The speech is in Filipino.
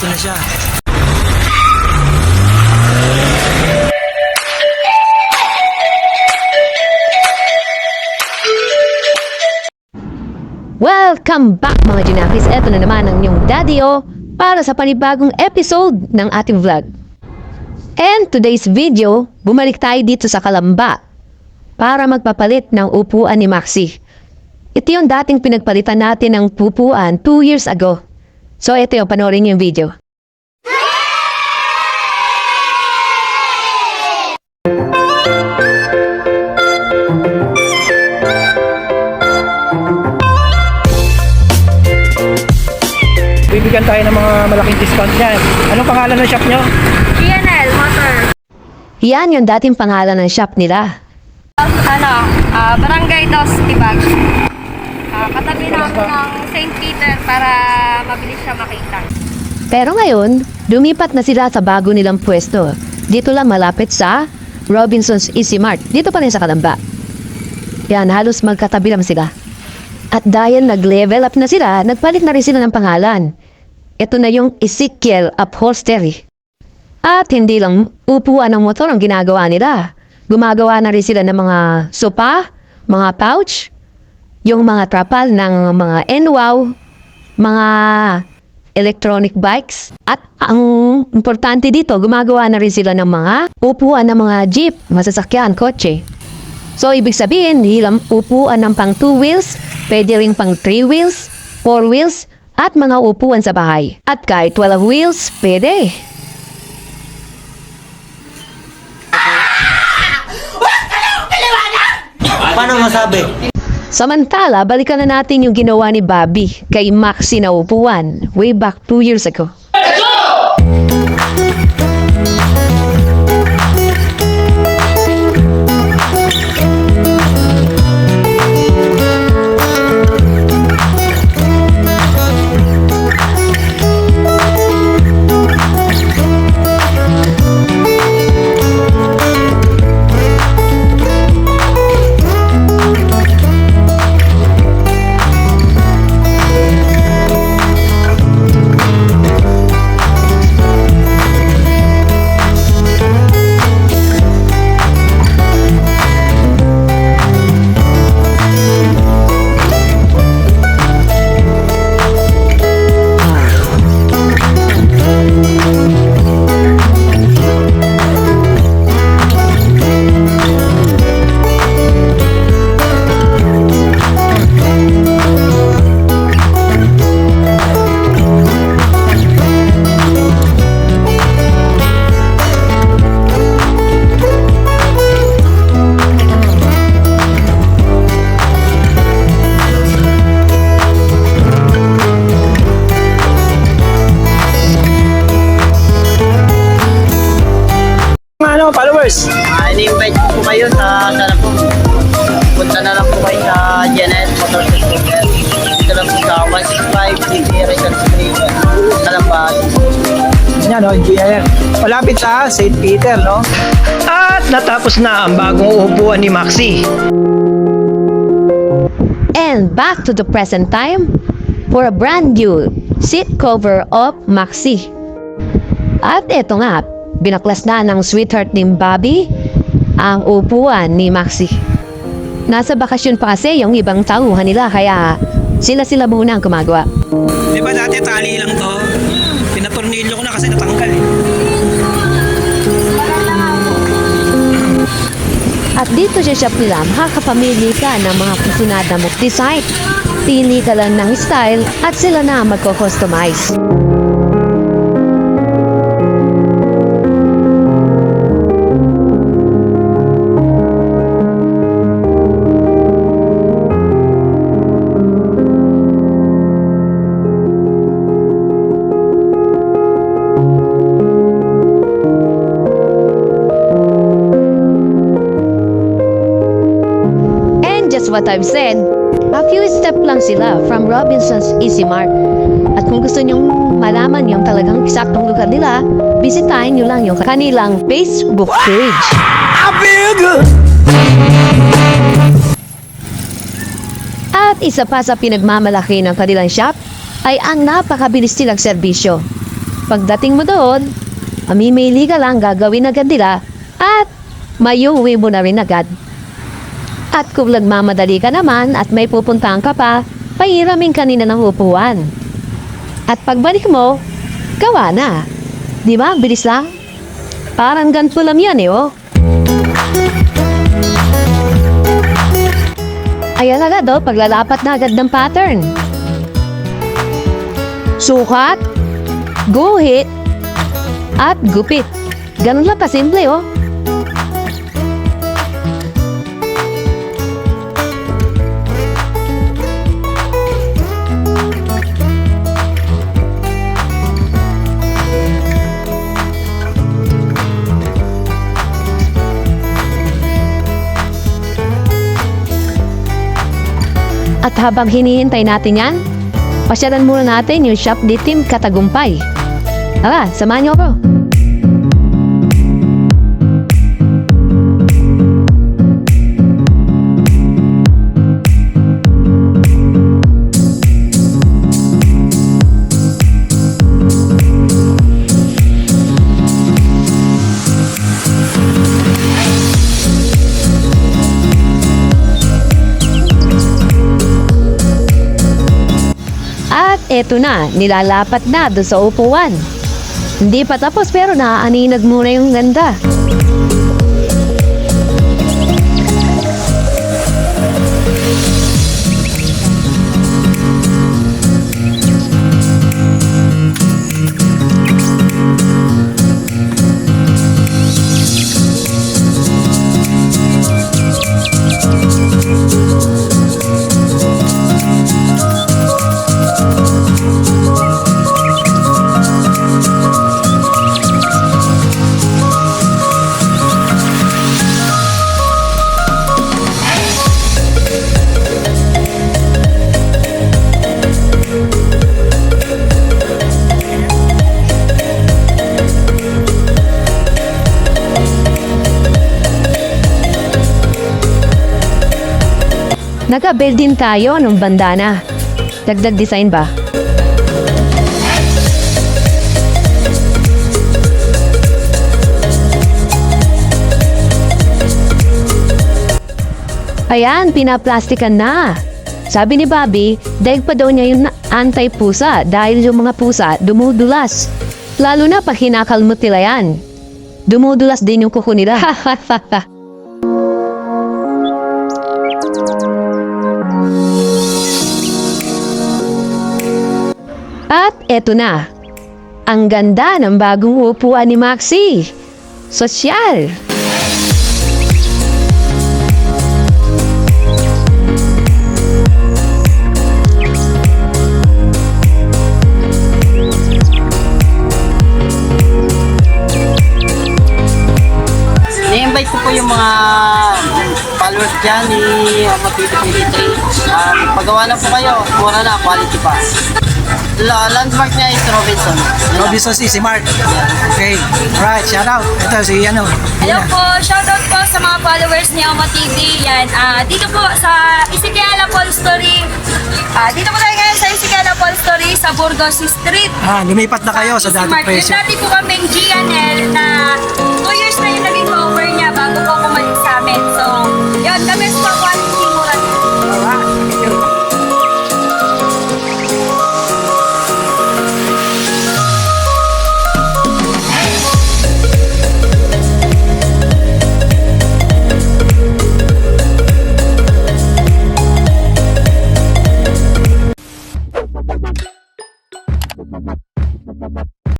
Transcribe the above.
Ito na siya. Welcome back mga Junakis. Ito na naman ang inyong Daddy O para sa panibagong episode ng ating vlog. And today's video, bumalik tayo dito sa Kalamba para magpapalit ng upuan ni Maxi. Ito yung dating pinagpalitan natin ng upuan 2 years ago. So ito yung panoorin yung video. Bibigyan tayo ng mga malaking discount yan. Anong pangalan ng shop nyo? GNL Motor. Yan yung dating pangalan ng shop nila. Barangay Dos Tibag. Katabi namin ng St. Peter para mabilis siya makita. Pero ngayon, lumipat na sila sa bago nilang pwesto. Dito lang malapit sa Robinson's Easy Mart. Dito pa rin sa Kalamba. Yan, halos magkatabi lang sila. At dahil nag-level up na sila, nagpalit na rin sila ng pangalan. Ito na yung Ezekiel Upholstery. At hindi lang upuan ng motor ang ginagawa nila. Gumagawa na rin sila ng mga sopa, mga pouch, yung mga trapal ng mga NWOW, mga electronic bikes. At ang importante dito, gumagawa na rin sila ng mga upuan ng mga jeep, masasakyan, kotse. So, ibig sabihin, hilang upuan ng pang 2 wheels, pwede rin pang 3 wheels, 4 wheels, at mga upuan sa bahay. At kahit 12 wheels, pwede. Paano masabi? Samantala, balikan na natin yung ginawa ni Bobby kay Maxi na upuan way back 2 years ago. Followers. Ini-invite ko po kayo sa sana po. Punta na lang po kayo sa GNL Motorcycle. Dito lang po sa 165 CK Rizal Street. Kalamba. Yan o, GNL. Malapit sa St. Peter, no? At natapos na ang bagong upuan ni Maxi. And back to the present time for a brand new seat cover of Maxi. At eto nga, binaklas na ng sweetheart ni Bobby ang upuan ni Maxi. Nasa bakasyon pa kasi yung ibang tauhan nila kaya sila muna ang gumagawa. Di ba dati tali lang to? Pinatornilyo ko na kasi natanggal eh. At dito sa shop nila, makakapamili ka ng mga kusunada mong design. Pili ka lang ng style at sila na magko-customize. Just what I've said, a few step lang sila from Robinson's Easy Mart. At kung gusto nyong malaman yung talagang eksaktong lugar nila, bisitahin nyo lang yung kanilang Facebook page. I feel good! At isa pa sa pinagmamalaki ng kanilang shop ay ang napakabilis nilang serbisyo. Pagdating mo doon, mamimili ka lang, gagawin agad nila at mayuwi mo na rin agad. At kung nagmamadali ka naman at may pupuntahan ka pa, pahiramin kanina ng upuan. At pagbalik mo, gawa na. Di ba? Bilis lang. Parang ganito lang yan eh, oh. Ayan agad, oh. Paglalapat na agad ng pattern. Sukat, guhit, at gupit. Ganun lang kasimple, oh. At habang hinihintay natin yan, pasyalan muna natin yung shop ni Team Katagumpay. Tara, samahan niyo ako. At eto na, nilalapat na doon sa upuan. Hindi pa tapos pero naaaninag muna yung ganda. Nag-abel din tayo ng bandana. Dagdag design ba? Ayan, pinaplastikan na. Sabi ni Bobby, daig pa daw niya yung anti-pusa dahil yung mga pusa dumudulas. Lalo na pag hinakalmot nila yan. Dumudulas din yung kuko nila. At eto na, ang ganda ng bagong upuan ni Maxie. Sosyal. I-invite ko po yung mga followers dyan ni Matiti paggawa na po kayo, mura na, quality pa. Landmark niya is Robinson. Robinson's Easy Mart. Okay. Alright, shout out. Ito si Hello po, shoutout po sa mga followers ni Oma TV. Yan, dito po sa Isikela Paul Story. Dito po tayo ngayon sa Isikela Paul Story sa Burgos Street. lumipat na kayo sa Easy dating Mart. presyo. Yung dati po kaming GNL na 2 years na yung